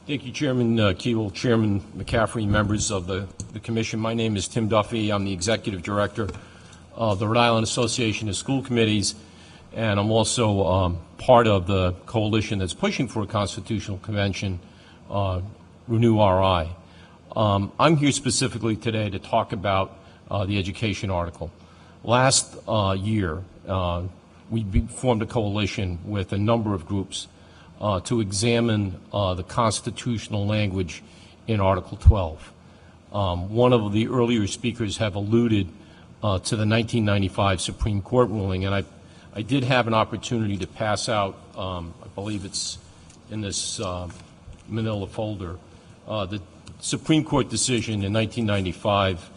Thank you, Chairman Keeble, Chairman McCaffrey, members of the Commission. My name is Tim Duffy. I'm the Executive Director of the Rhode Island Association of School Committees, and I'm also part of the coalition that's pushing for a constitutional convention, Renew RI. I'm here specifically today to talk about the education article. Last year, we formed a coalition with a number of groups to examine the constitutional language in Article 12. One of the earlier speakers have alluded to the 1995 Supreme Court ruling, and I did have an opportunity to pass out, I believe it's in this manila folder, the Supreme Court decision in 1995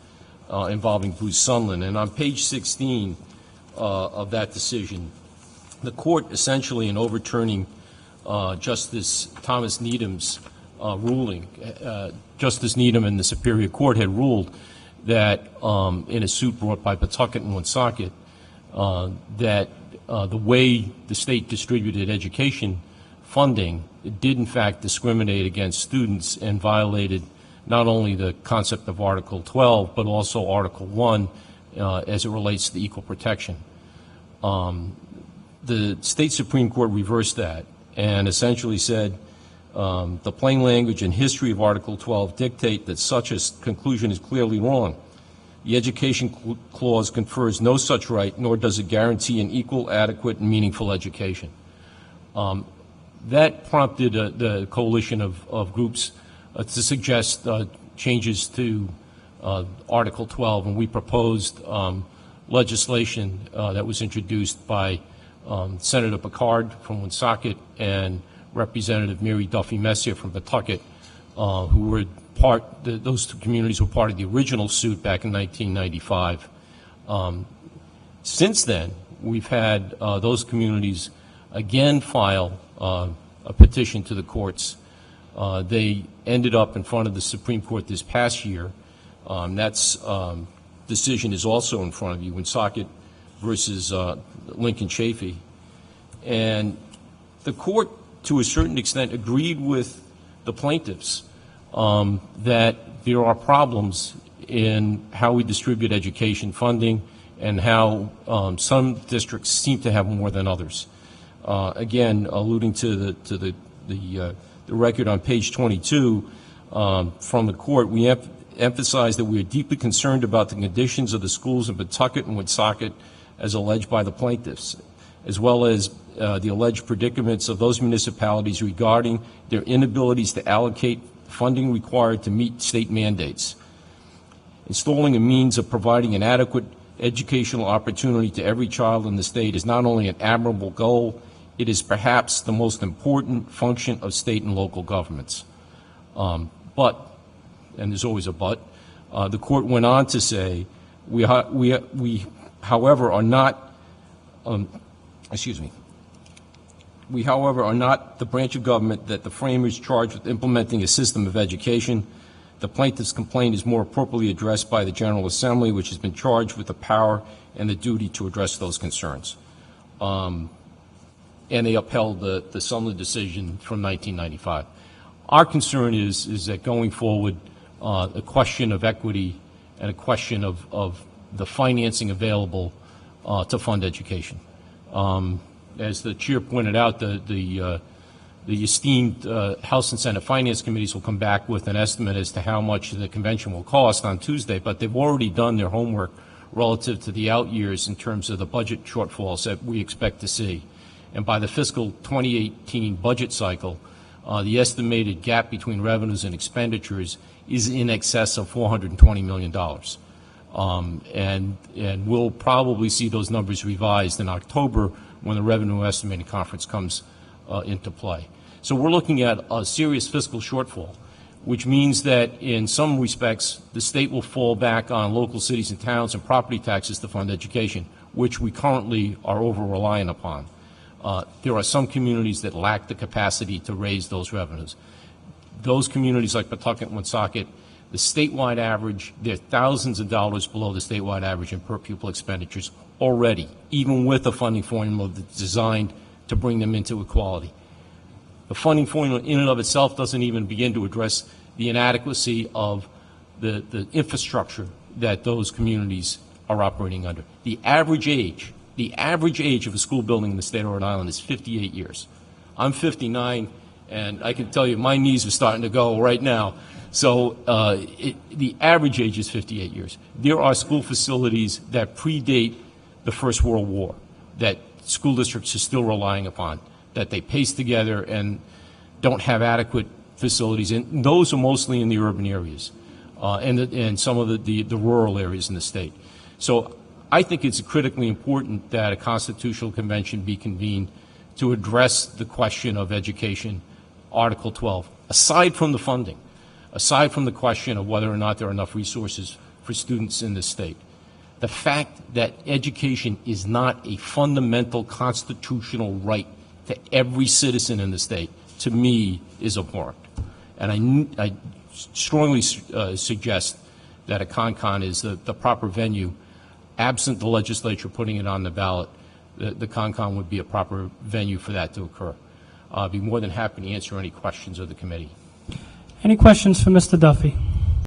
involving Bruce Sunland. And on page 16 of that decision, the court essentially, in overturning Justice Thomas Needham's ruling, Justice Needham and the Superior Court had ruled that in a suit brought by Pawtucket and Woonsocket, that the way the state distributed education funding did in fact discriminate against students and violated not only the concept of Article 12, but also Article 1 as it relates to equal protection. The state Supreme Court reversed that and essentially said the plain language and history of Article 12 dictate that such a conclusion is clearly wrong. The Education Clause confers no such right, nor does it guarantee an equal, adequate, and meaningful education. That prompted the coalition of groups to suggest changes to Article 12, and we proposed legislation that was introduced by Senator Picard from Woonsocket and Representative Mary Duffy Messier from Pawtucket, who were those two communities were part of the original suit back in 1995. Since then, we've had those communities again file a petition to the courts. They ended up in front of the Supreme Court this past year. That's decision is also in front of you, Woonsocket versus Lincoln Chafee. And the court, to a certain extent, agreed with the plaintiffs that there are problems in how we distribute education funding and how some districts seem to have more than others. Again, alluding to the record on page 22 from the court, we emphasize that we are deeply concerned about the conditions of the schools in Pawtucket and Woonsocket as alleged by the plaintiffs, as well as the alleged predicaments of those municipalities regarding their inabilities to allocate funding required to meet state mandates. Installing a means of providing an adequate educational opportunity to every child in the state is not only an admirable goal, it is perhaps the most important function of state and local governments. But, and there's always a but, the court went on to say, we however are not, we however are not the branch of government that the framers charged with implementing a system of education. The plaintiff's complaint is more appropriately addressed by the General Assembly, which has been charged with the power and the duty to address those concerns. And they upheld the Sunland decision from 1995. Our concern is that going forward, a question of equity and a question of the financing available to fund education. As the chair pointed out, the esteemed House and Senate Finance Committees will come back with an estimate as to how much the convention will cost on Tuesday, but they've already done their homework relative to the out years in terms of the budget shortfalls that we expect to see. And by the fiscal 2018 budget cycle, the estimated gap between revenues and expenditures is in excess of $420 million. And we'll probably see those numbers revised in October when the Revenue Estimating Conference comes into play. So we're looking at a serious fiscal shortfall, which means that in some respects the state will fall back on local cities and towns and property taxes to fund education, which we currently are over-reliant upon. There are some communities that lack the capacity to raise those revenues. Those communities like Pawtucket and Woonsocket, the statewide average, they're thousands of dollars below the statewide average in per pupil expenditures already, even with a funding formula that's designed to bring them into equality. The funding formula in and of itself doesn't even begin to address the inadequacy of the infrastructure that those communities are operating under. The average age of a school building in the state of Rhode Island is 58 years. I'm 59, and I can tell you my knees are starting to go right now. So the average age is 58 years. There are school facilities that predate the First World War that school districts are still relying upon, that they paste together and don't have adequate facilities. And those are mostly in the urban areas and some of the rural areas in the state. So I think it's critically important that a constitutional convention be convened to address the question of education, Article 12, aside from the funding, aside from the question of whether or not there are enough resources for students in this state. The fact that education is not a fundamental constitutional right to every citizen in the state, to me, is abhorrent. And I strongly suggest that a CONCON is the proper venue. Absent the legislature putting it on the ballot, the CONCON would be a proper venue for that to occur. I'd be more than happy to answer any questions of the committee. Any questions for Mr. Duffy?